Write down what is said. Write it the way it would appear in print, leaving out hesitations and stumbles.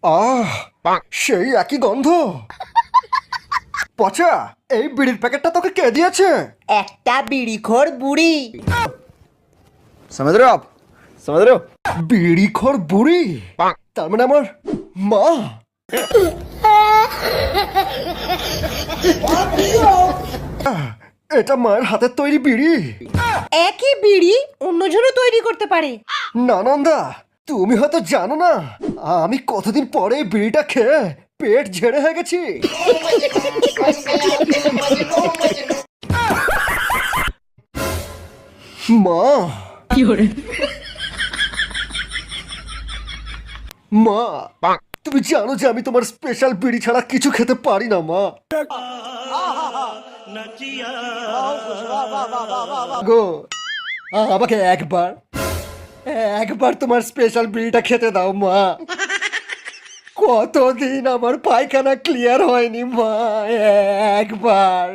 আহ, সেই একই গন্ধ। পচা, এই বিড়ির প্যাকেটটা তোকে কে দিয়েছে? একটা বিড়িখোর বুড়ি। समझ रहे हो आप? समझ रहे हो? বিড়িখোর বুড়ি, তার মানে আমার মা। এটা মায়ের হাতের তৈরি বিড়ি। একই বিড়ি অন্যজনও তৈরি করতে পারে। নানন্দা, তুমি হয়তো জানো না, আমি কতদিন পরে এই বিড়িটা খেয়ে পেট ঝেড়ে হয়ে গেছি। মা, মা, তুমি জানো যে আমি তোমার স্পেশাল বিড়ি ছাড়া কিছু খেতে পারি না মা। গো, আমাকে একবার একবার তোমার স্পেশাল বিড়িটা খেতে দাও মা। কতদিন আমার পায়খানা ক্লিয়ার হয়নি মা, একবার।